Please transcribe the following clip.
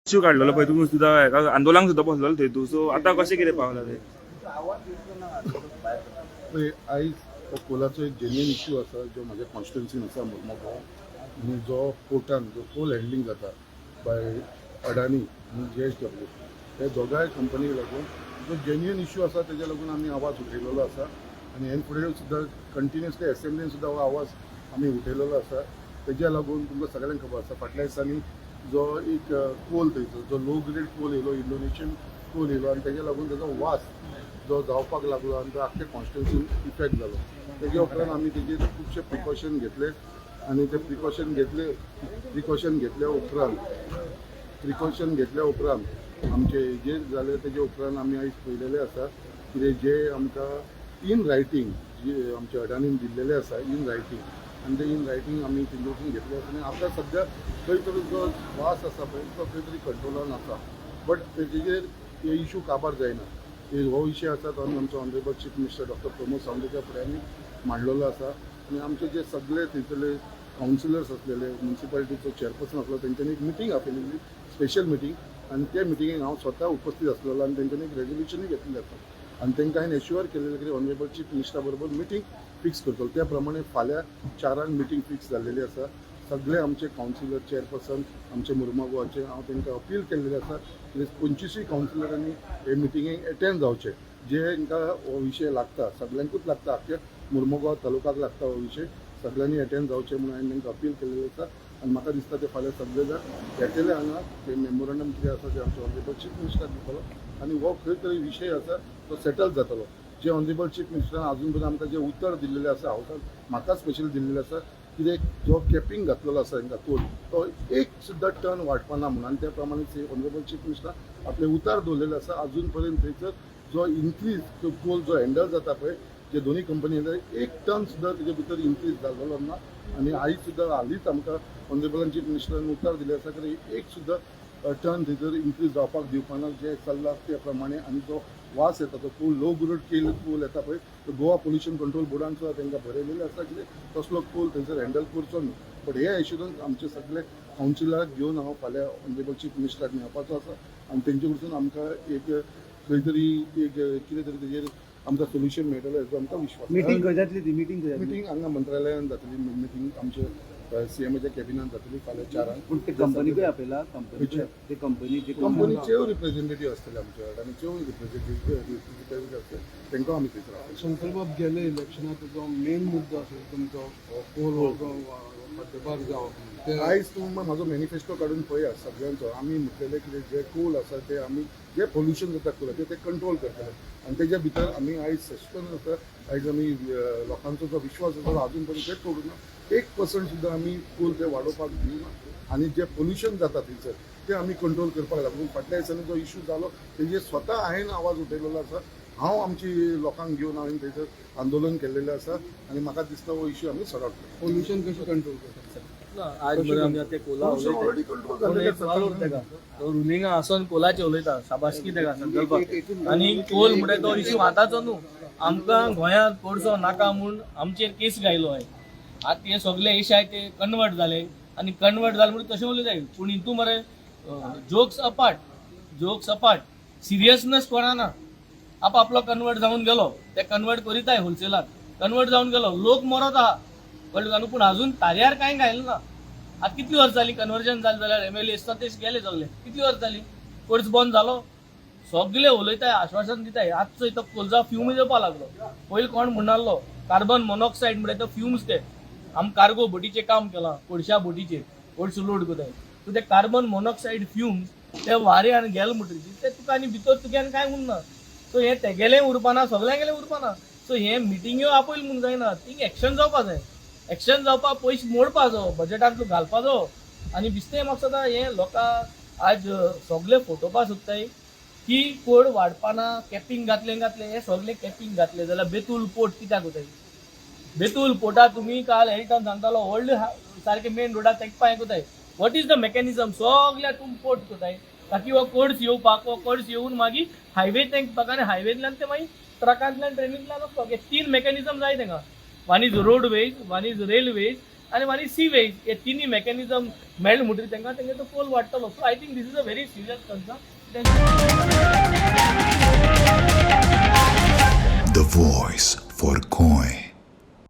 Issue काढलेलो पळय तुम्ही सुद्दां हेका आंदोलनाक सुद्दां बसलेलो थंय तूं सो आतां कशें कितें पावलां तें पळय आयज हो कोलाचो एक जेन्युइन इश्यू आसा जो म्हाज्या कॉन्स्टिट्युन्सीन आसा मुर्मुगांव आनी जो कोर्टान जो कोल हँडलींग जाता बाय अडानी आनी JSW हे दोगांय कंपनीक लागून जो जेन्युइन इश्यू आसा तेज्या लागून आमी आवाज उठयलेलो आसा आनी हे फुडें सुद्दां कंटिन्युअसली एसेंब्लीन सुद्दां हो आवाज आमी उठयलेलो आसा तेज्या लागून तुमकां सगळ्यांक खबर आसा फाटल्या दिसांनी जो एक कोल थंयचो जो लो ग्रेड कोल येयलो इंडोनेशियन कोल येयलो आनी तेज्या लागून तेजो वास जो जावपाक लागलो आनी तो आख्खे कॉन्स्टिट्युन्सीन इफेक्ट जालो तेजे उपरांत आमी तेजेर खुबशे प्रिकॉशन घेतले आनी ते प्रिकॉशन घेतल्या उपरांत आमचे जे जाले तेजे उपरांत आमी आयज पळयलेले आसा कितें जे आमकां इन रायटींग जे आमच्या अडानीन दिल्लेले आसा इन रायटींग आनी ते इन रायटींग आमी तेजे वचून घेतले आसा आनी आतां सद्या खंय तरी जो वास आसा पळय तो खंय तरी कंट्रोलान आसा बट तेजेर हे इश्यू काबार जायना हो विशय आसा तो आमचो honourable chief minister doctor Pramod सावंतच्या फुड्यान आमी मांडलेलो आसा आनी आमचे जे सगळे थंयसरले कावन्सिलर्स आसलेले म्युनिसिपालिटीचो चेअरपर्सन आसलो तेंच्यांनी एक मिटींग आपयलेली स्पेशल मिटींग आनी त्या मिटिंगेक हांव स्वता उपस्थित आसलेलो आनी तेंच्यांनी एक रेजोल्युशनूय घेतलेलें आसा आनी तांकां हांवें एश्युअर केलेलें की ऑनरेबल चीफ मिनिस्टरा बरोबर मिटींग फिक्स करतलो त्या प्रमाणे फाल्यां 4 मिटींग फिक्स जाल्लेली आसा सगळे आमचे कावन्सिलर चेअरपर्सन आमचे मुर्मुगांवचे हांव तांकां अपील केल्लेलें आसा की 25 कावन्सिलरांनी हे मिटिंगेक एटेंड जावचे जे तांकां हो विशय लागता सगळ्यांकूच लागता आख्ख्या मुर्मुगांव तालुक्याक लागता हो विशय सगळ्यांनी एटेंड जावचे म्हणून हांवें तांकां अपील केल्लेलें आसा आनी म्हाका दिसता ते फाल्यां सगळे जण येतले हांगा ते मेमोरंडम कितें आसा ते आमचे ऑनरेबल चीफ मिनिस्टर दितलो आनी हो खंय तरी विशय आसा तो सेटल जातलो जे ऑनरेबल चीफ मिनिस्टरान अजून पर्यंत आमकां जे उतर दिल्लेलें आसा हावसान म्हाका स्पेशल दिल्लेलें आसा कितें जो कॅपिंग घातलेलो आसा तांकां कोल तो एक सुद्दां टर्न वाडपाना म्हणून आनी त्या प्रमाणे ऑनरेबल चीफ मिनिस्टर आपले उतार दवरलेले आसा अजून पर्यंत थंयसर जो इन्क्रीज तो कोल जो हँडल जाता पळय जे दोनी कंपनी एक टन सुद्दां तेजे भितर इन्क्रीज जाल्लो ना आनी आयज सुद्दां हालींच आमकां ऑनरेबल चीफ मिनिस्टरान उतर दिलें आसा की एक सुद्दां टर्न थंयसर इन्क्रीज जावपाक दिवपाना जे चल्ला त्या प्रमाणे आनी जो वास येता तो कोल लो ग्रेड केल कोल येता पळय तो गोवा पोल्युशन कंट्रोल बोर्डान सुद्दां तांकां बरयलेलें आसा की तसलो कोल थंयसर हँडल करचो न्हू बट हे इश्यून आमचे सगळे कावन्सिलराक घेवन हांव फाल्यां ऑनरेबल चीफ मिनिस्टराक मेळपाचो आसा आनी तेंचे कडसून आमकां एक खंय तरी एक कितें तरी तेजेर आमकां सोल्युशन मेळटलें हेजो आमकां विश्वास मीटिंग खंय जातली ती मीटिंग हांगा मंत्रालयान जातली मीटिंग आमचे CMच्या कॅबिनान जातली फाल्यां 4 पूण ते कंपनीकूय आपयला कंपनीचे रिप्रेझेंटेटीव आसतले आमचे आडानीचे रिप्रेझेंटेटीव आसतले तांकां आमी थंयसर आपयले शंकर बाब गेले इलेक्शनात जो मेन मुद्दो आसा तुमचो कोल मध्यभाग जावप आयज तुम्ही म्हाजो मॅनिफेस्टो काडून पळया सगळ्यांचो आमी म्हटलेले की जे कोल आसा ते आमी जे पोल्युशन जाता कोलाचे ते कंट्रोल करतले आनी तेज्या भितर आमी आयज सस्पेंड आसा आयज आमी लोकांचो जो विश्वास आसा तो अजून पर्यंत ते तोडूना 1% सुद्दां आमी कोल ते वाडोवपाक दिवना आनी जे पोल्युशन जाता थंयसर ते आमी कंट्रोल करपाक लागून फाटल्या दिसांनी जो इश्यू जालो तेजेर स्वता हांवें आवाज उठयलेलो आसा हांव आमची लोकांक घेवन हांवें थंयसर आंदोलन केल्लेलें आसा आनी म्हाका दिसता हो इश्यू आमी सॉर्ट आउट करता पोल्युशन कशें कंट्रोल करता आज बरें आमच्या ते कोला ऑलरेडी कंट्रोल तो रुलिंगा आसोन कोलाचे उलयता शाबासकी तेका संकल्पाक आनी कोल म्हणटा तो इश्यू आतांचो न्हू आमकां गोंयांत पडचो नाका म्हूण आमचेर केस गायलो हांवें आतां ते सगळे एशाय ते कन्वर्ट जाले आनी कन्वर्ट जाले म्हणून तशें उलयताय पूण हितू मरे जोक्स अपार्ट सिरियसनेस कोणाना आपलो कन्वर्ट जावन गेलो ते कन्वर्ट करीताय होलसेलाक कन्वर्ट जावन गेलो लोक मरत आहा कळ्ळें तुका पूण अजून तार्यार कांय घायलें ना आतां कितली वर्स जाली कन्वर्जन जालें जाल्यार MLA आसता ते गेले सगळे कितली वर्स जाली कोर्स बंद जालो सगळे उलयताय आश्वासन दिताय आजचो इतो कोलजा फ्यूम येवपा लागलो पयलीं कोण म्हणनासलो कार्बन मोनॉक्सायड म्हणटा तो फ्यूम्स ते आम कार्गो बोटीचें काम केलां कोळशा बोटीचेर कोळसो लोड कोताय सो ते कार्बन मोनॉक्सायड फ्यूम्स ते वाऱ्यान गेले म्हणटरीच ते तुका आनी भितर तुक्यान कांय उरना सो हे तेगेलें उरपाना सगळ्यांगेलें उरपाना सो हे मिटिंग्यो आपयल म्हूण जायना थिंग एक्शन जावपा जाय एक्शन जावपा पयशे मोडपाचो बजेटांत घालपाचो आनी दिसता म्हाका सदां हे लोकां आज सगळे फोटोवपा सोदताय की कोड वाडपाना कॅपिंग घातलें हे सगळे कॅपिंग घातले जाल्यार बेतूल पोर्ट कित्याक कोताय बेतूल पोर्टा तुमी काल एडिटन सांगतालो व्हडले सारके मेन रोडार तेंकपा हें कोताय वॉट इज द मेकॅनिझम सगळ्या तुमी पोर्ट कोताय ताकी हो कोड्स येवपाक हो कोड्स येवन मागीर हायवे तेंकपाक आनी हायवेंतल्यान ते मागीर ट्रकांतल्यान ट्रेनींतल्यान वचपाक हे 3 मेकॅनिझम जाय तेंका one is roadways one is railways आनी मागीर सी वेज हे तिनी मेकॅनिझम मेळ्ळे म्हणटकीर तेंका तो कोल वाडटलो. So I think this is a very serious concern. The voice for Koi.